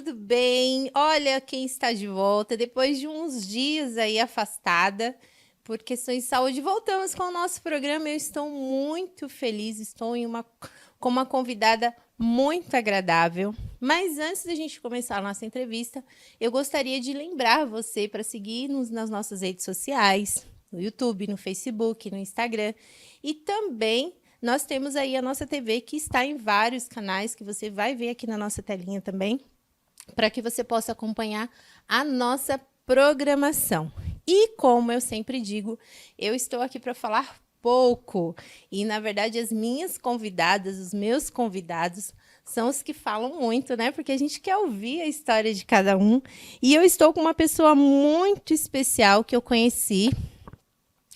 tudo bem? Olha quem está de volta. Depois de uns dias aí afastada por questões de saúde, voltamos com o nosso programa. Eu estou muito feliz, estou com uma convidada muito agradável. Mas antes da gente começar a nossa entrevista, eu gostaria de lembrar você para seguir-nos nas nossas redes sociais, no YouTube, no Facebook, no Instagram. E também nós temos aí a nossa TV, que está em vários canais, que você vai ver aqui na nossa telinha também, para que você possa acompanhar a nossa programação. E como eu sempre digo, eu estou aqui para falar pouco. E, na verdade, as minhas convidadas, os meus convidados, são os que falam muito, né? Porque a gente quer ouvir a história de cada um. E eu estou com uma pessoa muito especial que eu conheci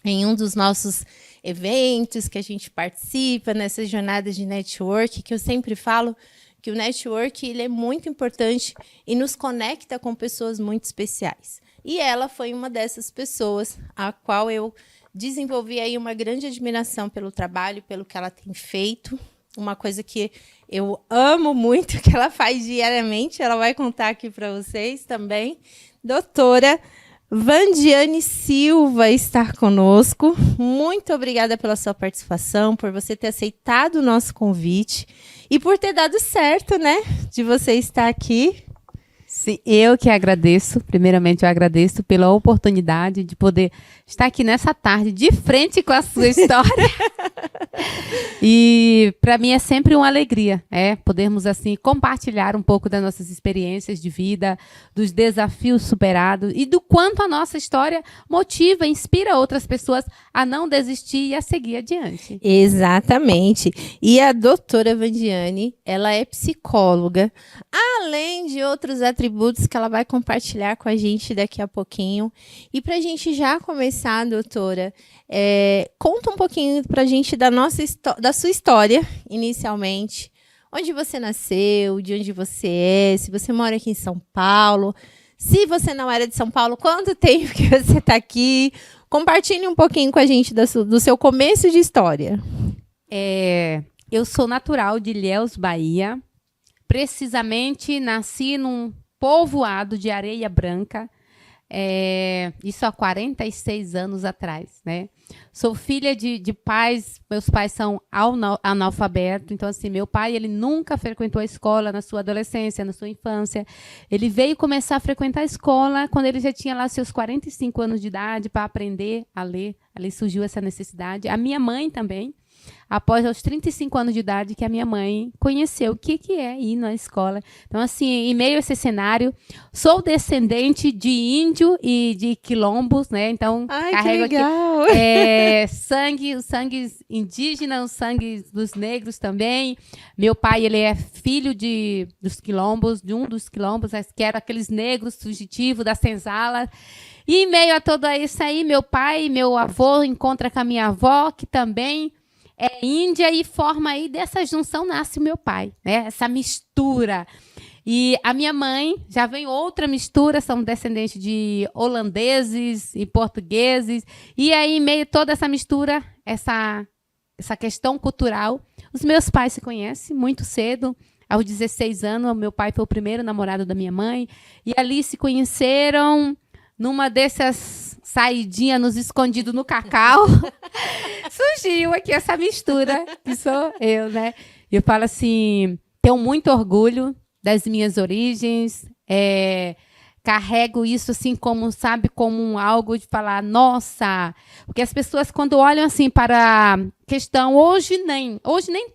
em um dos nossos eventos que a gente participa, nessas jornadas de network, que eu sempre falo que o network ele é muito importante e nos conecta com pessoas muito especiais. E ela foi uma dessas pessoas, a qual eu desenvolvi aí uma grande admiração pelo trabalho, pelo que ela tem feito, uma coisa que eu amo muito, que ela faz diariamente, ela vai contar aqui para vocês também. Doutora Vandiane Silva está conosco. Muito obrigada pela sua participação, por você ter aceitado o nosso convite e por ter dado certo, né, de você estar aqui. Sim, eu que agradeço. Primeiramente, eu agradeço pela oportunidade de poder estar aqui nessa tarde de frente com a sua história. E para mim é sempre uma alegria, podermos assim compartilhar um pouco das nossas experiências de vida, dos desafios superados e do quanto a nossa história motiva, inspira outras pessoas a não desistir e a seguir adiante. Exatamente. E a doutora Vandiane, ela é psicóloga, além de outros atributos que ela vai compartilhar com a gente daqui a pouquinho. E para a gente já começar, doutora, conta um pouquinho para a gente da sua história, inicialmente. Onde você nasceu, de onde você é, se você mora aqui em São Paulo. Se você não era de São Paulo, quanto tempo que você está aqui? Compartilhe um pouquinho com a gente do seu começo de história. Eu sou natural de Ilhéus, Bahia. Precisamente, nasci num povoado de Areia Branca, isso há 46 anos atrás, né? Sou filha de pais, meus pais são analfabetos, então assim, meu pai ele nunca frequentou a escola na sua adolescência, na sua infância. Ele veio começar a frequentar a escola quando ele já tinha lá seus 45 anos de idade para aprender a ler. Ali surgiu essa necessidade. A minha mãe também. Após aos 35 anos de idade que a minha mãe conheceu o que é ir na escola. Então, assim, em meio a esse cenário, sou descendente de índio e de quilombos, né? Então, carrego aqui sangue, o sangue indígena, o sangue dos negros também. Meu pai, ele é filho dos quilombos, de um dos quilombos, que eram aqueles negros fugitivos da senzala. E em meio a tudo isso aí, meu avô encontra com a minha avó, que também é índia, e forma aí, dessa junção nasce o meu pai, né? Essa mistura. E a minha mãe já vem outra mistura, são descendentes de holandeses e portugueses. E aí, em meio a toda essa mistura, essa questão cultural, os meus pais se conhecem muito cedo. Aos 16 anos, o meu pai foi o primeiro namorado da minha mãe. E ali se conheceram numa dessas saidinhas nos escondidos no cacau. Surgiu aqui essa mistura, que sou eu, né? Eu falo assim, tenho muito orgulho das minhas origens, carrego isso assim como, sabe, como algo de falar, nossa, porque as pessoas quando olham assim para a questão, hoje nem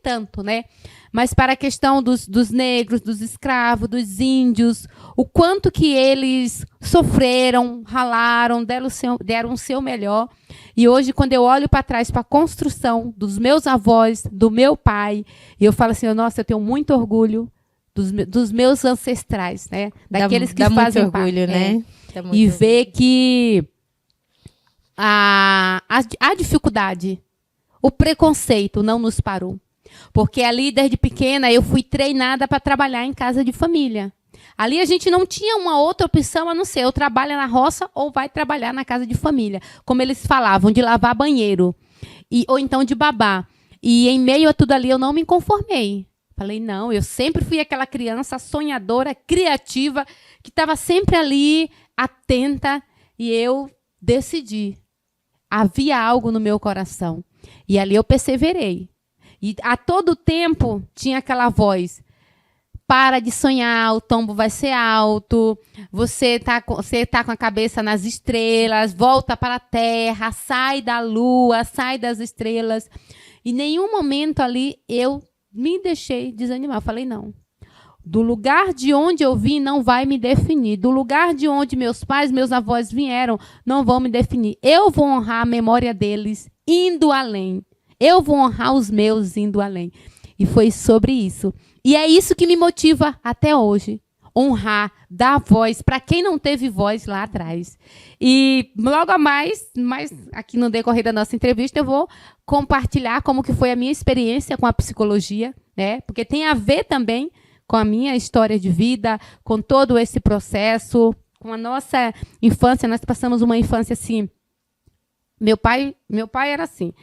tanto, né? Mas para a questão dos negros, dos escravos, dos índios, o quanto que eles sofreram, ralaram, deram o seu melhor. E hoje, quando eu olho para trás, para a construção dos meus avós, do meu pai, e eu falo assim, nossa, eu tenho muito orgulho dos meus ancestrais, né? Daqueles que fazem muito orgulho, né? E ver que a dificuldade, o preconceito não nos parou. Porque ali, desde pequena, eu fui treinada para trabalhar em casa de família. Ali a gente não tinha uma outra opção a não ser ou trabalha na roça ou vai trabalhar na casa de família. Como eles falavam, de lavar banheiro. Ou então de babá. E em meio a tudo ali eu não me conformei. Falei, não, eu sempre fui aquela criança sonhadora, criativa, que estava sempre ali, atenta, e eu decidi. Havia algo no meu coração. E ali eu perseverei. E a todo tempo tinha aquela voz: para de sonhar, o tombo vai ser alto, você tá com a cabeça nas estrelas, volta para a terra, sai da lua, sai das estrelas. Em nenhum momento ali eu me deixei desanimar. Eu falei, não. Do lugar de onde eu vim não vai me definir. Do lugar de onde meus pais, meus avós vieram, não vão me definir. Eu vou honrar a memória deles indo além. Eu vou honrar os meus indo além. E foi sobre isso. E é isso que me motiva até hoje. Honrar, dar voz para quem não teve voz lá atrás. E logo a mais aqui no decorrer da nossa entrevista, eu vou compartilhar como que foi a minha experiência com a psicologia, né? Porque tem a ver também com a minha história de vida, com todo esse processo, com a nossa infância. Nós passamos uma infância assim. Meu pai era assim.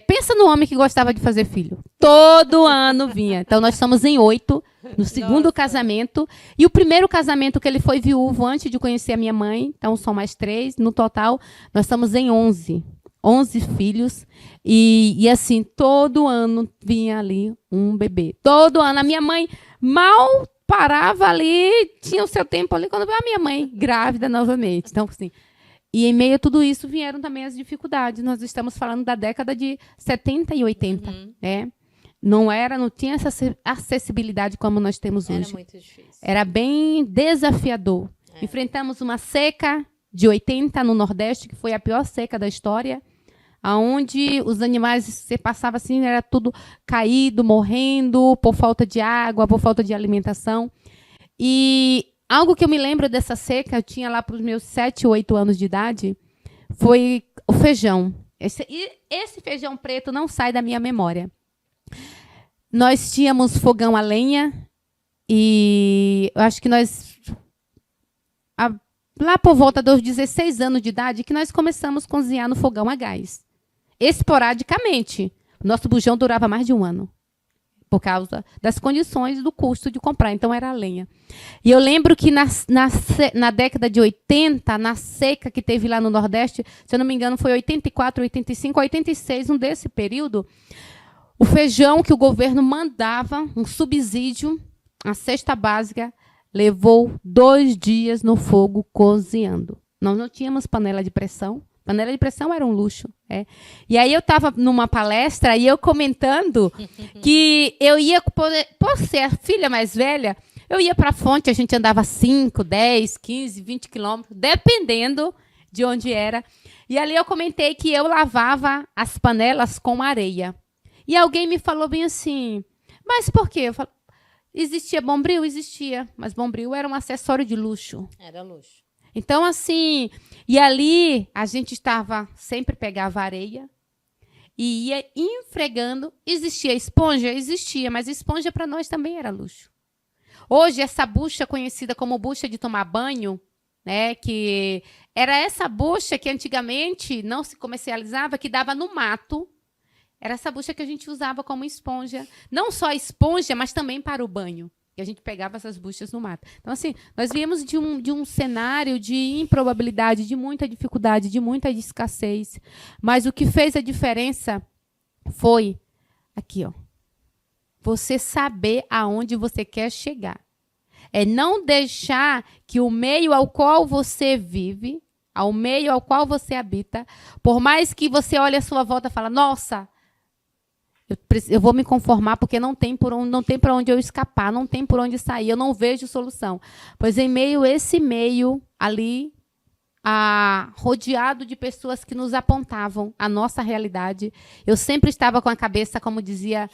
Pensa no homem que gostava de fazer filho. Todo ano vinha. Então, nós somos em 8, no segundo casamento. E o primeiro casamento que ele foi viúvo antes de conhecer a minha mãe. Então, são mais 3. No total, nós estamos em 11. 11 filhos. E assim, todo ano vinha ali um bebê. Todo ano. A minha mãe mal parava ali, tinha o seu tempo ali, quando veio a minha mãe grávida novamente. Então, assim... E em meio a tudo isso vieram também as dificuldades. Nós estamos falando da década de 70 e 80. Né? Não tinha essa acessibilidade como nós temos hoje. Era muito difícil. Era bem desafiador. Enfrentamos uma seca de 80 no Nordeste, que foi a pior seca da história, onde os animais, você passava assim, era tudo caído, morrendo, por falta de água, por falta de alimentação. E algo que eu me lembro dessa seca, eu tinha lá para os meus 7, 8 anos de idade, foi o feijão. Esse feijão preto não sai da minha memória. Nós tínhamos fogão a lenha e eu acho que nós, lá por volta dos 16 anos de idade, que nós começamos a cozinhar no fogão a gás. Esporadicamente. Nosso bujão durava mais de um ano. Por causa das condições do custo de comprar. Então, era a lenha. E eu lembro que na década de 80, na seca que teve lá no Nordeste, se eu não me engano, foi 84, 85, 86, um desse período, o feijão que o governo mandava, um subsídio, a cesta básica, levou 2 dias no fogo cozinhando. Nós não tínhamos panela de pressão. Panela de pressão era um luxo. E aí eu estava numa palestra e eu comentando que eu ia, por ser a filha mais velha, eu ia para a fonte, a gente andava 5, 10, 15, 20 quilômetros, dependendo de onde era. E ali eu comentei que eu lavava as panelas com areia. E alguém me falou bem assim, mas por quê? Eu falei, existia Bombril? Existia, mas Bombril era um acessório de luxo. Era luxo. Então, assim, e ali a gente sempre pegava areia e ia enfregando. Existia esponja? Existia, mas esponja para nós também era luxo. Hoje, essa bucha conhecida como bucha de tomar banho, né, que era essa bucha que antigamente não se comercializava, que dava no mato. Era essa bucha que a gente usava como esponja. Não só esponja, mas também para o banho. E a gente pegava essas buchas no mato. Então, assim, nós viemos de um cenário de improbabilidade, de muita dificuldade, de muita escassez. Mas o que fez a diferença foi aqui, ó. Você saber aonde você quer chegar. É não deixar que o meio ao qual você vive, ao meio ao qual você habita, por mais que você olhe à sua volta e fale, nossa, eu vou me conformar porque não tem para onde eu escapar, não tem por onde sair, eu não vejo solução. Pois em meio a esse meio ali, rodeado de pessoas que nos apontavam a nossa realidade, eu sempre estava com a cabeça, como dizia,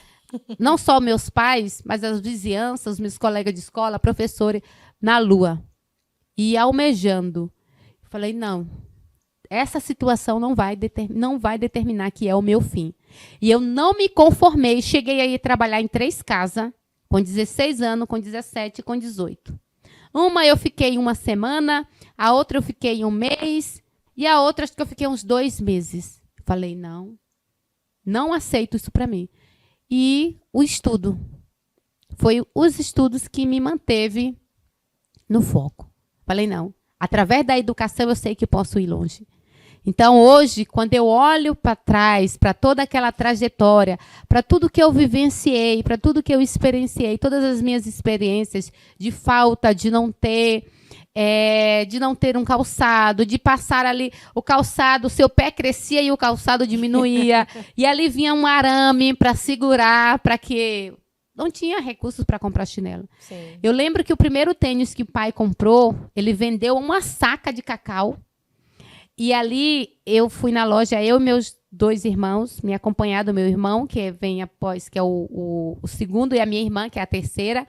não só meus pais, mas as vizinhanças, os meus colegas de escola, professores, na lua. E almejando. Falei, não, essa situação não vai determinar que é o meu fim. E eu não me conformei. Cheguei a ir trabalhar em 3 casas, com 16 anos, com 17, com 18. Uma eu fiquei 1 semana, a outra eu fiquei 1 mês, e a outra acho que eu fiquei uns 2 meses. Falei, não aceito isso para mim. E o estudo. foi os estudos que me manteve no foco. Falei, não, através da educação eu sei que posso ir longe. Então, hoje, quando eu olho para trás, para toda aquela trajetória, para tudo que eu vivenciei, para tudo que eu experienciei, todas as minhas experiências de falta, de não ter um calçado, de passar ali o calçado, o seu pé crescia e o calçado diminuía, e ali vinha um arame para segurar, para que não tinha recursos para comprar chinelo. Sim. Eu lembro que o primeiro tênis que o pai comprou, ele vendeu uma saca de cacau. E ali eu fui na loja, eu e meus 2 irmãos, me acompanhado meu irmão, que vem após, que é o segundo, e a minha irmã, que é a terceira.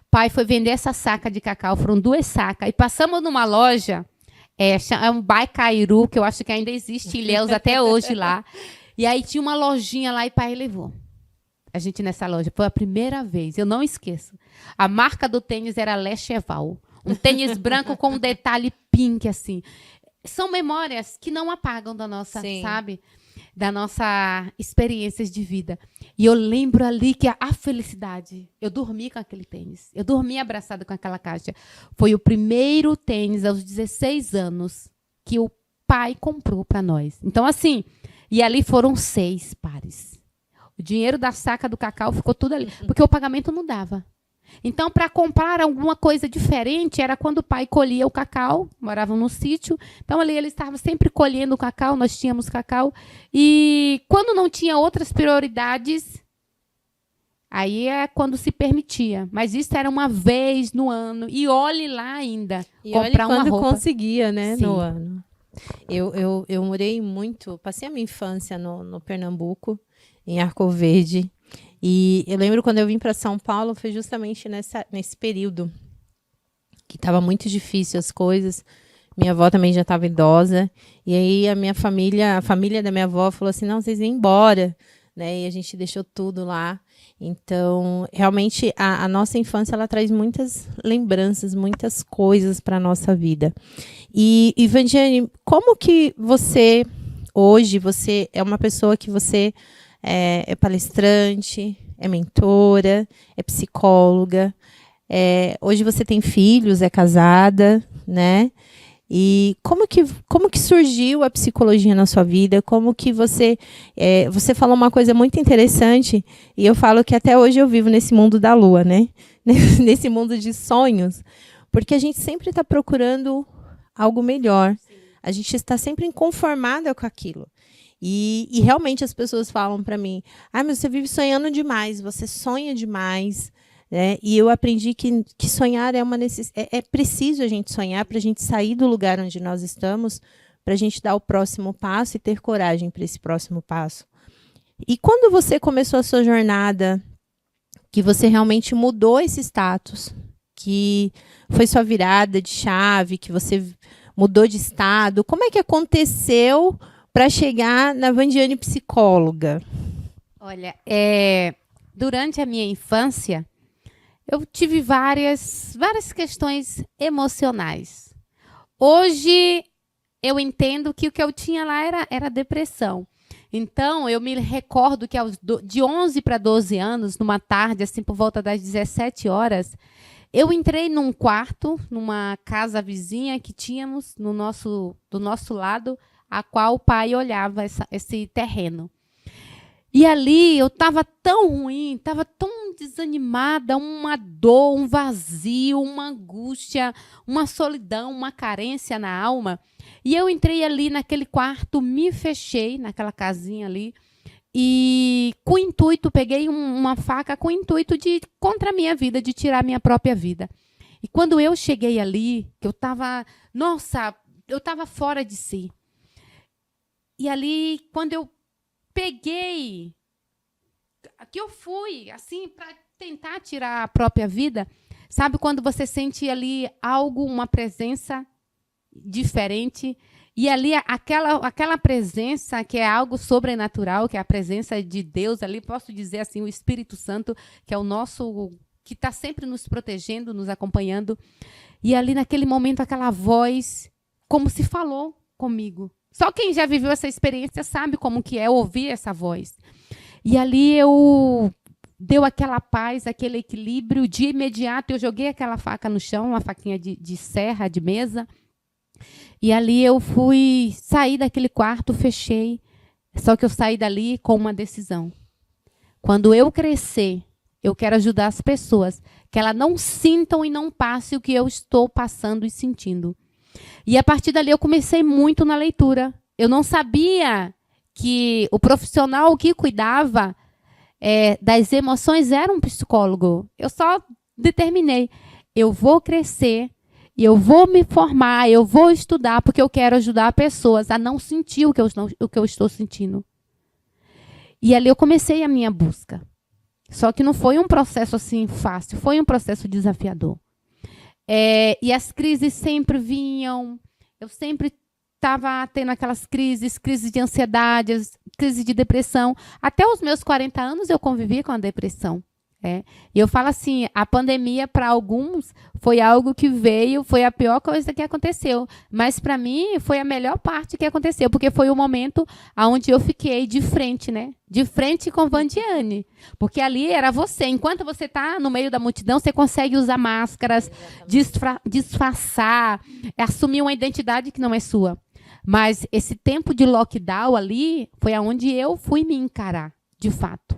Pai foi vender essa saca de cacau, foram 2 sacas. E passamos numa loja, é um Baicairu, que eu acho que ainda existe em Ilhéus até hoje lá. E aí tinha uma lojinha lá e pai levou a gente nessa loja. Foi a primeira vez, eu não esqueço. A marca do tênis era Lecheval. Um tênis branco com um detalhe pink, assim. São memórias que não apagam da nossa, Sim. sabe? Da nossa experiências de vida. E eu lembro ali que a felicidade, eu dormi com aquele tênis. Eu dormi abraçada com aquela caixa. Foi o primeiro tênis aos 16 anos que o pai comprou para nós. Então, assim, e ali foram 6 pares. O dinheiro da saca do cacau ficou tudo ali, porque o pagamento não dava. Então, para comprar alguma coisa diferente, era quando o pai colhia o cacau, moravam no sítio. Então, ali ele estava sempre colhendo o cacau, nós tínhamos cacau. E quando não tinha outras prioridades, aí é quando se permitia. Mas isso era uma vez no ano. E olhe lá ainda, E comprar olha uma quando roupa. conseguia, né, Sim. no ano. Eu morei muito, passei a minha infância no Pernambuco, em Arco Verde. E eu lembro quando eu vim para São Paulo, foi justamente nesse período que estava muito difícil as coisas. Minha avó também já estava idosa. E aí a família da minha avó falou assim, não, vocês vêm embora. Né? E a gente deixou tudo lá. Então, realmente, a nossa infância ela traz muitas lembranças, muitas coisas para a nossa vida. E Vandiane, como que hoje, você é uma pessoa que você é palestrante, é mentora, é psicóloga. Hoje você tem filhos, é casada, né? E como que surgiu a psicologia na sua vida? Como que você falou uma coisa muito interessante, e eu falo que até hoje eu vivo nesse mundo da lua, né? Nesse mundo de sonhos, porque a gente sempre está procurando algo melhor. Sim. A gente está sempre inconformada com aquilo. E realmente as pessoas falam para mim, mas você vive sonhando demais, você sonha demais. Né? E eu aprendi que sonhar é preciso a gente sonhar para a gente sair do lugar onde nós estamos, para a gente dar o próximo passo e ter coragem para esse próximo passo. E quando você começou a sua jornada, que você realmente mudou esse status, que foi sua virada de chave, que você mudou de estado, como é que aconteceu para chegar na Vandiane psicóloga? Olha, durante a minha infância, eu tive várias questões emocionais. Hoje, eu entendo que o que eu tinha lá era depressão. Então, eu me recordo que de 11 para 12 anos, numa tarde, assim, por volta das 17 horas, eu entrei num quarto, numa casa vizinha que tínhamos do nosso lado, a qual o pai olhava esse terreno. E ali eu estava tão ruim, estava tão desanimada, uma dor, um vazio, uma angústia, uma solidão, uma carência na alma. E eu entrei ali naquele quarto, me fechei naquela casinha ali, e com o intuito, peguei uma faca com o intuito de contra a minha vida, de tirar a minha própria vida. E quando eu cheguei ali, que eu estava fora de si. E ali, quando eu peguei, que eu fui, assim, para tentar tirar a própria vida, sabe quando você sente ali algo, uma presença diferente, e ali aquela presença que é algo sobrenatural, que é a presença de Deus ali, posso dizer assim, o Espírito Santo, que é o nosso, que está sempre nos protegendo, nos acompanhando, e ali naquele momento aquela voz, como se falou comigo. Só quem já viveu essa experiência sabe como que é ouvir essa voz. E ali eu deu aquela paz, aquele equilíbrio. De imediato, eu joguei aquela faca no chão, uma faquinha de serra, de mesa. E ali eu saí daquele quarto, fechei. Só que eu saí dali com uma decisão. Quando eu crescer, eu quero ajudar as pessoas, que elas não sintam e não passem o que eu estou passando e sentindo. E a partir dali eu comecei muito na leitura. Eu não sabia que o profissional que cuidava das emoções era um psicólogo. Eu só determinei, eu vou crescer, eu vou me formar, eu vou estudar, porque eu quero ajudar pessoas a não sentir o que eu estou sentindo. E ali eu comecei a minha busca. Só que não foi um processo assim fácil, foi um processo desafiador. E as crises sempre vinham, eu sempre estava tendo aquelas crises de ansiedade, crises de depressão. Até os meus 40 anos eu convivi com a depressão. E eu falo assim, a pandemia para alguns foi algo que veio, foi a pior coisa que aconteceu. Mas para mim foi a melhor parte que aconteceu, porque foi o momento onde eu fiquei de frente, né? De frente com Wandiane. Porque ali era você. Enquanto você está no meio da multidão, você consegue usar máscaras, disfarçar, assumir uma identidade que não é sua. Mas esse tempo de lockdown ali foi aonde eu fui me encarar, de fato.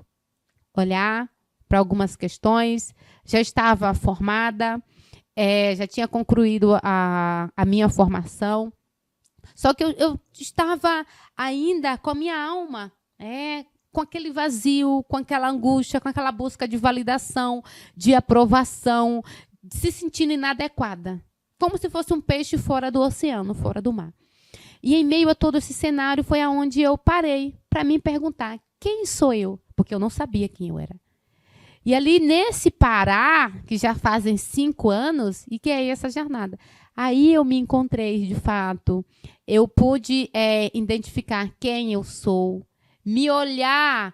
Olhar para algumas questões, já estava formada, já tinha concluído a minha formação. Só que eu estava ainda com a minha alma, com aquele vazio, com aquela angústia, com aquela busca de validação, de aprovação, se sentindo inadequada. Como se fosse um peixe fora do oceano, fora do mar. E em meio a todo esse cenário foi aonde eu parei para me perguntar, quem sou eu? Porque eu não sabia quem eu era. E ali, nesse parar, que já fazem 5 anos, e que é essa jornada, aí eu me encontrei, de fato. Eu pude identificar quem eu sou, me olhar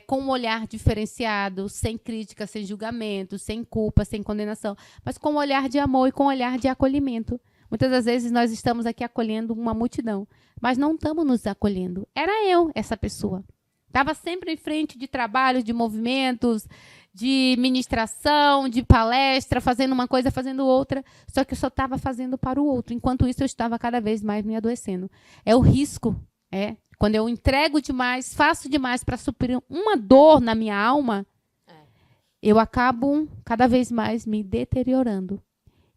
com um olhar diferenciado, sem crítica, sem julgamento, sem culpa, sem condenação, mas com um olhar de amor e com um olhar de acolhimento. Muitas das vezes nós estamos aqui acolhendo uma multidão, mas não estamos nos acolhendo. Era eu, essa pessoa. Estava sempre em frente de trabalhos, de movimentos, de ministração, de palestra, fazendo uma coisa, fazendo outra, só que eu só estava fazendo para o outro. Enquanto isso, eu estava cada vez mais me adoecendo. É o risco. Quando eu entrego demais, faço demais para suprir uma dor na minha alma, eu acabo cada vez mais me deteriorando.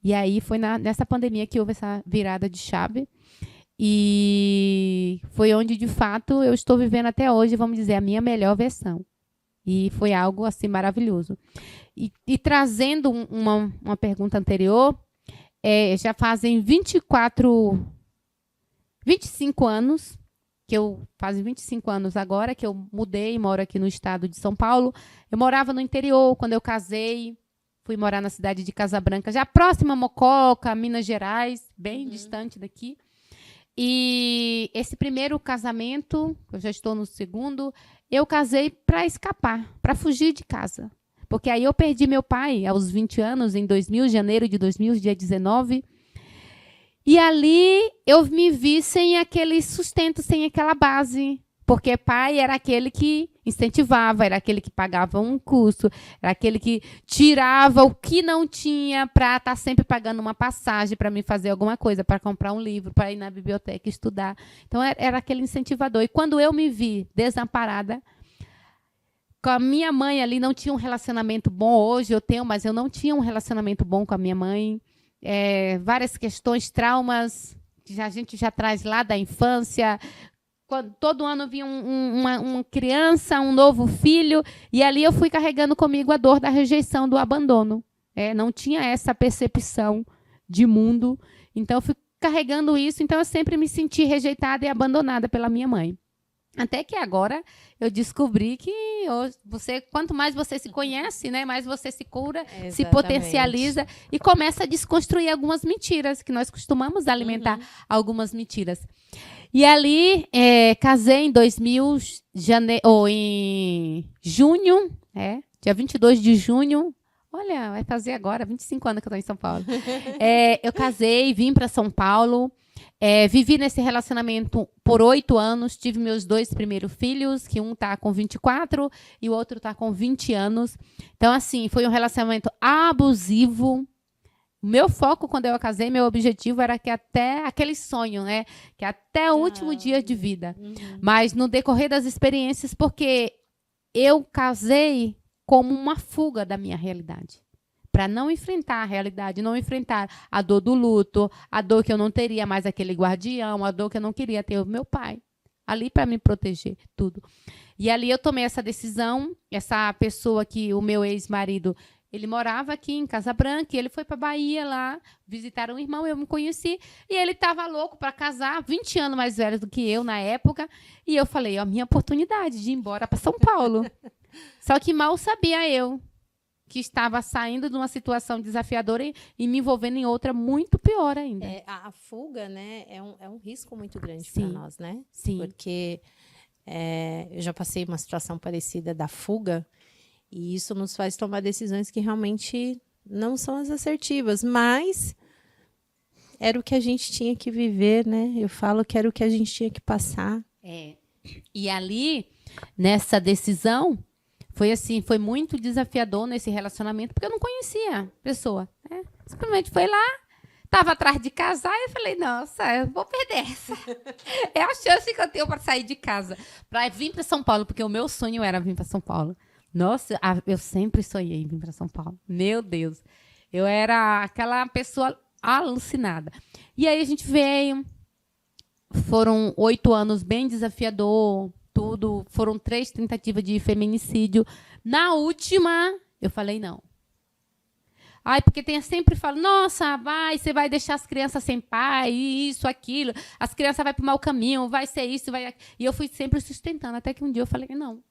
E aí foi nessa pandemia que houve essa virada de chave. E foi onde, de fato, eu estou vivendo até hoje, vamos dizer, a minha melhor versão. E foi algo, assim, maravilhoso. E trazendo uma pergunta anterior, já fazem 25 anos, fazem 25 anos agora, que eu mudei e moro aqui no estado de São Paulo. Eu morava no interior quando eu casei, fui morar na cidade de Casabranca, já próxima a Mococa, Minas Gerais, bem distante daqui. E esse primeiro casamento, eu já estou no segundo, eu casei para escapar, para fugir de casa. Porque aí eu perdi meu pai aos 20 anos, em janeiro de 2000, dia 19. E ali eu me vi sem aquele sustento, sem aquela base. Porque pai era aquele que incentivava, era aquele que pagava um curso, era aquele que tirava o que não tinha para estar sempre pagando uma passagem para me fazer alguma coisa, para comprar um livro, para ir na biblioteca estudar. Então, era aquele incentivador. E quando eu me vi desamparada, com a minha mãe ali, não tinha um relacionamento bom. Hoje eu tenho, mas eu não tinha um relacionamento bom com a minha mãe. Várias questões, traumas, que a gente já traz lá da infância. Todo ano vinha uma criança, um novo filho, e ali eu fui carregando comigo a dor da rejeição, do abandono. Não tinha essa percepção de mundo, então eu fui carregando isso, então eu sempre me senti rejeitada e abandonada pela minha mãe. Até que agora eu descobri que quanto mais você se conhece, né, mais você se cura, se potencializa e começa a desconstruir algumas mentiras, que nós costumamos alimentar algumas mentiras. E ali, casei em em junho, dia 22 de junho. Olha, vai fazer agora 25 anos que eu estou em São Paulo. Eu casei, vim para São Paulo. Vivi nesse relacionamento por 8 anos, tive meus 2 primeiros filhos, que um tá com 24 e o outro tá com 20 anos. Então, assim, foi um relacionamento abusivo. O meu foco, quando eu casei, meu objetivo era que até aquele sonho, né? Que até o último dia de vida. Mas no decorrer das experiências, porque eu casei como uma fuga da minha realidade. Para não enfrentar a realidade, não enfrentar a dor do luto, a dor que eu não teria mais aquele guardião, a dor que eu não queria ter o meu pai ali para me proteger, tudo. E ali eu tomei essa decisão, essa pessoa que o meu ex-marido, ele morava aqui em Casa Branca, e ele foi para Bahia lá visitar um irmão, eu me conheci, e ele estava louco para casar, 20 anos mais velho do que eu na época, e eu falei, ó, minha oportunidade de ir embora para São Paulo. Só que mal sabia eu que estava saindo de uma situação desafiadora e me envolvendo em outra muito pior ainda. A fuga, né, é um risco muito grande para nós, né? Sim. Porque eu já passei uma situação parecida da fuga, e isso nos faz tomar decisões que realmente não são as assertivas, mas era o que a gente tinha que viver, né? Eu falo que era o que a gente tinha que passar. E ali, nessa decisão, foi assim, foi muito desafiador nesse relacionamento, porque eu não conhecia a pessoa. Né? Simplesmente foi lá, estava atrás de casar, e eu falei, nossa, eu vou perder essa. É a chance que eu tenho para sair de casa, para vir para São Paulo, porque o meu sonho era vir para São Paulo. Nossa, eu sempre sonhei em vir para São Paulo. Meu Deus. Eu era aquela pessoa alucinada. E aí a gente veio, foram 8 anos bem desafiador, tudo, foram 3 tentativas de feminicídio. Na última, eu falei não. Ai, porque sempre falo, nossa, você vai deixar as crianças sem pai, isso, aquilo, as crianças vão para o mau caminho, vai ser isso, vai... E eu fui sempre sustentando, até que um dia eu falei, não,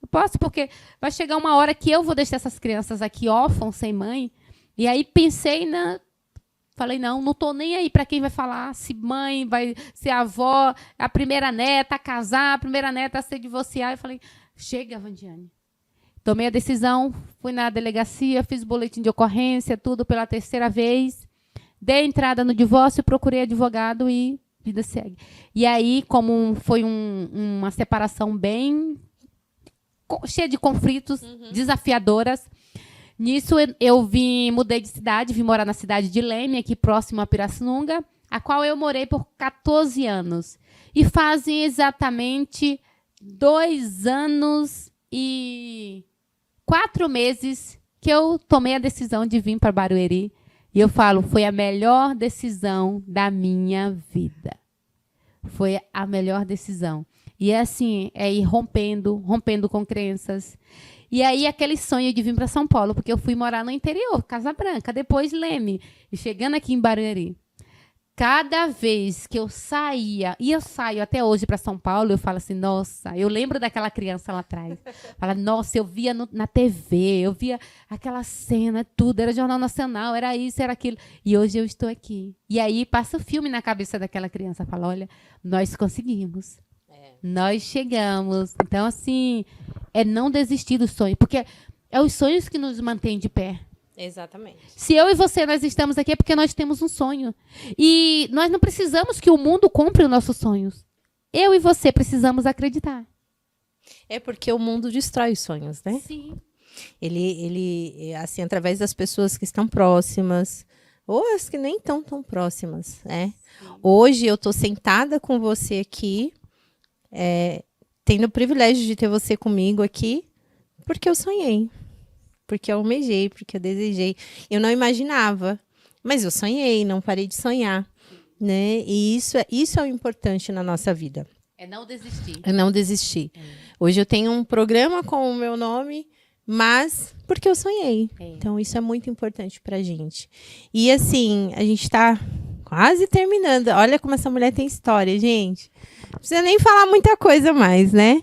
eu posso, porque vai chegar uma hora que eu vou deixar essas crianças aqui órfãos, sem mãe. E aí pensei falei, não estou nem aí para quem vai falar, se mãe, vai ser avó, a primeira neta a casar, a primeira neta a se divorciar. Eu falei, chega, Vandiane. Tomei a decisão, fui na delegacia, fiz boletim de ocorrência, tudo pela 3ª vez. Dei entrada no divórcio, procurei advogado e vida segue. E aí, como foi uma separação bem cheia de conflitos, desafiadoras, nisso, eu mudei de cidade, vim morar na cidade de Leme, aqui próximo a Pirassununga, a qual eu morei por 14 anos. E fazem exatamente 2 anos e 4 meses que eu tomei a decisão de vir para Barueri. E eu falo, foi a melhor decisão da minha vida. Foi a melhor decisão. E é assim, ir rompendo com crenças. E aí, aquele sonho de vir para São Paulo, porque eu fui morar no interior, Casa Branca, depois Leme, e chegando aqui em Barueri. Cada vez que eu saía, e eu saio até hoje para São Paulo, eu falo assim, nossa, eu lembro daquela criança lá atrás. Fala, nossa, eu via na TV, eu via aquela cena, tudo, era Jornal Nacional, era isso, era aquilo. E hoje eu estou aqui. E aí passa o filme na cabeça daquela criança, fala, olha, nós conseguimos. Nós chegamos. Então, assim, não desistir do sonho, porque é os sonhos que nos mantêm de pé. Exatamente. Se eu e você, nós estamos aqui, é porque nós temos um sonho. E nós não precisamos que o mundo compre os nossos sonhos. Eu e você precisamos acreditar. É porque o mundo destrói os sonhos, né? Sim. Ele assim, através das pessoas que estão próximas, ou as que nem estão tão próximas, né? Hoje eu estou sentada com você aqui, tendo o privilégio de ter você comigo aqui, porque eu sonhei. Porque eu almejei, porque eu desejei. Eu não imaginava, mas eu sonhei, não parei de sonhar, né? E isso é o importante na nossa vida. É não desistir. É não desistir. Hoje eu tenho um programa com o meu nome, mas porque eu sonhei. Então, isso é muito importante pra gente. E assim, a gente tá quase terminando. Olha como essa mulher tem história, gente. Não precisa nem falar muita coisa mais, né?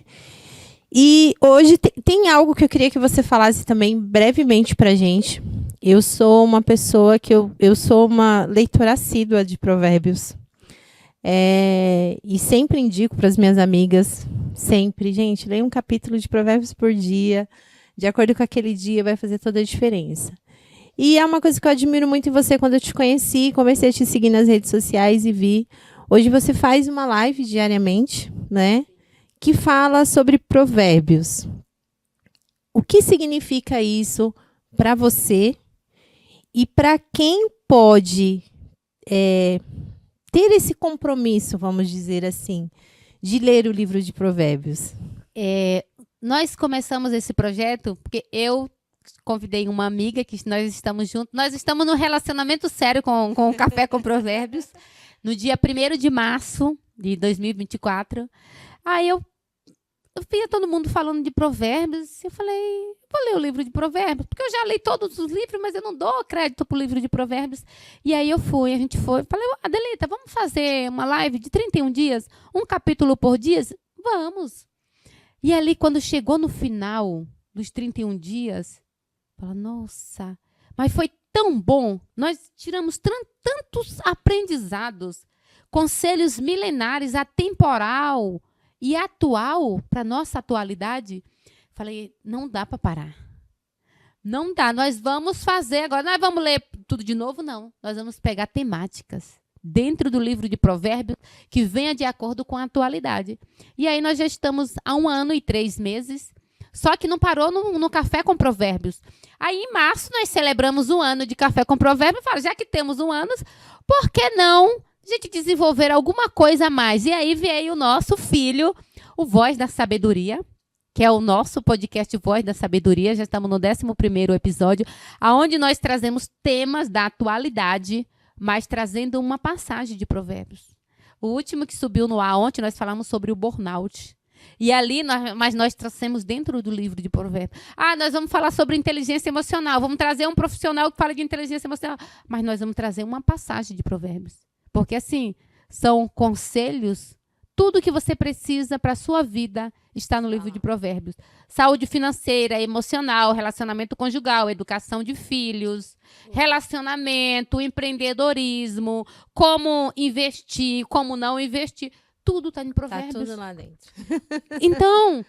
E hoje tem algo que eu queria que você falasse também brevemente pra gente. Eu sou uma pessoa que eu sou uma leitora assídua de provérbios. E sempre indico para as minhas amigas, sempre, gente, leia um capítulo de provérbios por dia. De acordo com aquele dia, vai fazer toda a diferença. E é uma coisa que eu admiro muito em você quando eu te conheci, comecei a te seguir nas redes sociais e vi Hoje você faz uma live diariamente, né? Que fala sobre provérbios. O que significa isso para você e para quem pode ter esse compromisso, vamos dizer assim, de ler o livro de provérbios? Nós começamos esse projeto porque eu convidei uma amiga que nós estamos juntos. Nós estamos num relacionamento sério com o Café com Provérbios. No dia 1º de março de 2024. Aí eu via todo mundo falando de provérbios. Eu falei, vou ler o livro de provérbios. Porque eu já li todos os livros, mas eu não dou crédito para o livro de provérbios. E aí a gente foi. Falei, Adelita, vamos fazer uma live de 31 dias? Um capítulo por dia? Vamos. E ali, quando chegou no final dos 31 dias, falei, nossa, mas foi tão bom. Nós tiramos tantos aprendizados, conselhos milenares, atemporal e atual para a nossa atualidade. Falei, não dá para parar. Não dá, nós vamos fazer agora. Nós vamos ler tudo de novo? Não. Nós vamos pegar temáticas dentro do livro de Provérbios que venha de acordo com a atualidade. E aí nós já estamos há 1 ano e 3 meses, só que não parou no Café com Provérbios. Aí em março nós celebramos 1 ano de Café com Provérbios. Eu falo, já que temos 1 ano, por que não a gente desenvolver alguma coisa a mais? E aí veio o nosso filho, o Voz da Sabedoria, que é o nosso podcast Voz da Sabedoria. Já estamos no 11º episódio, onde nós trazemos temas da atualidade, mas trazendo uma passagem de Provérbios. O último que subiu no ar ontem, nós falamos sobre o burnout. E ali, mas nós trouxemos dentro do livro de Provérbios. Nós vamos falar sobre inteligência emocional. Vamos trazer um profissional que fala de inteligência emocional. Mas nós vamos trazer uma passagem de Provérbios. Porque, assim, são conselhos. Tudo que você precisa para a sua vida está no livro de Provérbios. Saúde financeira, emocional, relacionamento conjugal, educação de filhos, relacionamento, empreendedorismo, como investir, como não investir. Tudo está em Provérbios. Está tudo lá dentro. Então,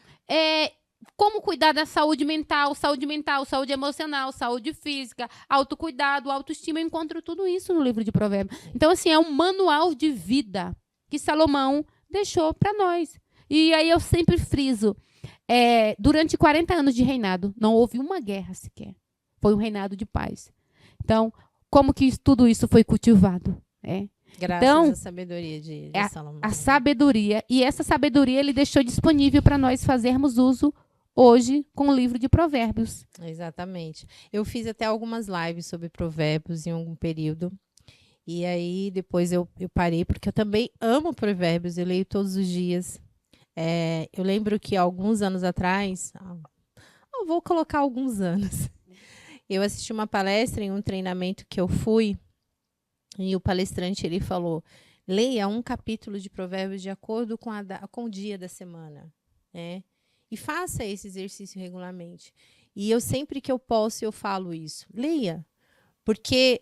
como cuidar da saúde mental, saúde emocional, saúde física, autocuidado, autoestima. Eu encontro tudo isso no livro de Provérbios. Então, assim, é um manual de vida que Salomão deixou para nós. E aí eu sempre friso, durante 40 anos de reinado, não houve uma guerra sequer. Foi um reinado de paz. Então, como que tudo isso foi cultivado? Graças à sabedoria de Salomão. A sabedoria. E essa sabedoria ele deixou disponível para nós fazermos uso hoje com o livro de Provérbios. Exatamente. Eu fiz até algumas lives sobre provérbios em algum período. E aí, depois eu parei, porque eu também amo provérbios, eu leio todos os dias. Eu lembro que alguns anos atrás, eu vou colocar alguns anos, eu assisti uma palestra em um treinamento que eu fui, e o palestrante ele falou, leia um capítulo de provérbios de acordo com o dia da semana, né? E faça esse exercício regularmente. E eu sempre que eu posso, eu falo isso. Leia, porque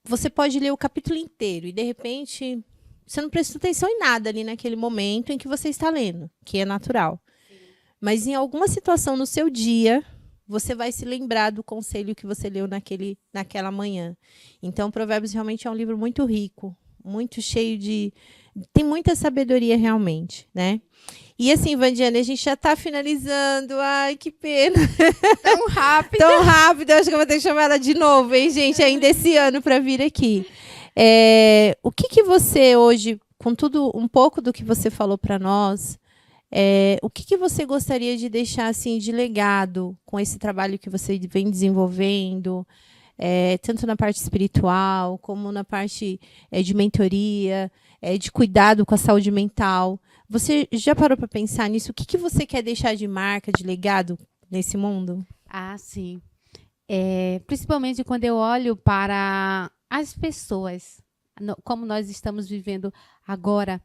você pode ler o capítulo inteiro e, de repente, você não prestou atenção em nada ali naquele momento em que você está lendo, que é natural. Sim. Mas em alguma situação no seu dia, você vai se lembrar do conselho que você leu naquela manhã. Então, Provérbios realmente é um livro muito rico, muito cheio de... Tem muita sabedoria realmente, né? E assim, Vandiane, a gente já está finalizando. Ai, que pena. Tão rápido. Tão rápido. Eu acho que eu vou ter que chamar ela de novo, hein, gente? Ainda esse ano para vir aqui. O que você hoje, com tudo, um pouco do que você falou para nós, o que você gostaria de deixar assim, de legado com esse trabalho que você vem desenvolvendo, tanto na parte espiritual, como na parte de mentoria, de cuidado com a saúde mental? Você já parou para pensar nisso? O que você quer deixar de marca, de legado nesse mundo? Sim. Principalmente quando eu olho para as pessoas, como nós estamos vivendo agora.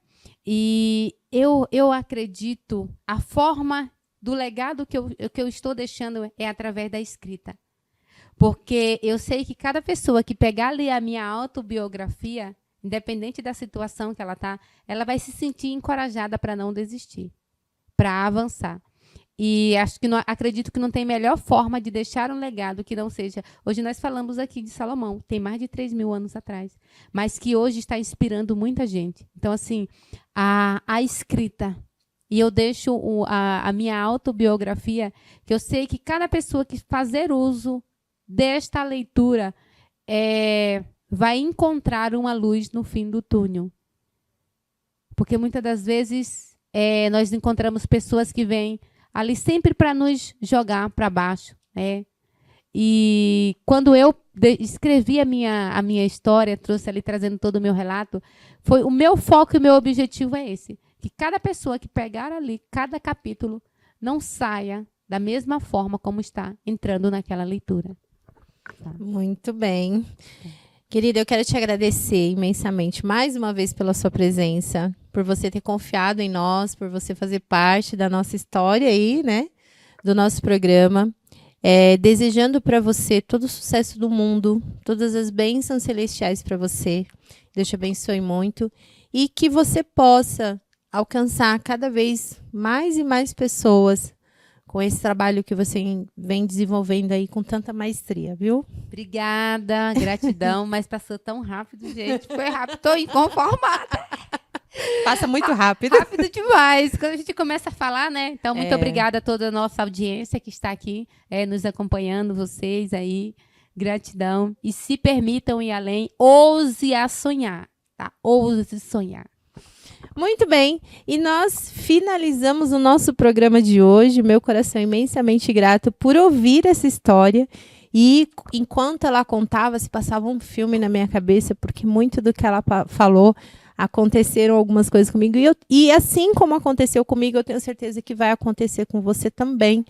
E eu acredito, a forma do legado que eu estou deixando é através da escrita. Porque eu sei que cada pessoa que pegar ali a minha autobiografia, independente da situação que ela está, ela vai se sentir encorajada para não desistir, para avançar. E acredito que não tem melhor forma de deixar um legado que não seja... Hoje nós falamos aqui de Salomão, tem mais de 3.000 anos atrás, mas que hoje está inspirando muita gente. Então, assim, a escrita, e eu deixo a minha autobiografia, que eu sei que cada pessoa que fazer uso desta leitura vai encontrar uma luz no fim do túnel. Porque muitas das vezes nós encontramos pessoas que vêm ali sempre para nos jogar para baixo, né? E quando eu escrevi a minha história, trouxe ali trazendo todo o meu relato, foi o meu foco e o meu objetivo é esse, que cada pessoa que pegar ali, cada capítulo, não saia da mesma forma como está entrando naquela leitura. Tá. Muito bem. Querida, eu quero te agradecer imensamente mais uma vez pela sua presença, por você ter confiado em nós, por você fazer parte da nossa história aí, né? Do nosso programa. Desejando para você todo o sucesso do mundo, todas as bênçãos celestiais para você. Deus te abençoe muito. E que você possa alcançar cada vez mais e mais pessoas com esse trabalho que você vem desenvolvendo aí com tanta maestria, viu? Obrigada, gratidão, mas passou tão rápido, gente. Foi rápido, estou inconformada. Passa muito rápido. Rápido demais. Quando a gente começa a falar, né? Então, muito obrigada a toda a nossa audiência que está aqui nos acompanhando, vocês aí. Gratidão. E se permitam ir além, ouse a sonhar, tá? Ouse sonhar. Muito bem, e nós finalizamos o nosso programa de hoje. Meu coração é imensamente grato por ouvir essa história. E enquanto ela contava, se passava um filme na minha cabeça, porque muito do que ela falou, aconteceram algumas coisas comigo. E assim como aconteceu comigo, eu tenho certeza que vai acontecer com você também.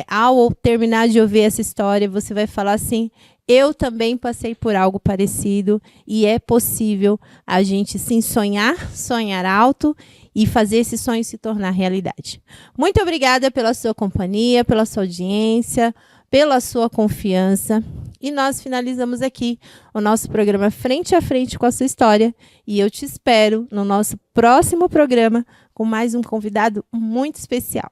Ao terminar de ouvir essa história, você vai falar assim: eu também passei por algo parecido e é possível a gente sim sonhar alto e fazer esse sonho se tornar realidade. Muito obrigada pela sua companhia, pela sua audiência, pela sua confiança. E nós finalizamos aqui o nosso programa Frente a Frente com a Sua História. E eu te espero no nosso próximo programa com mais um convidado muito especial.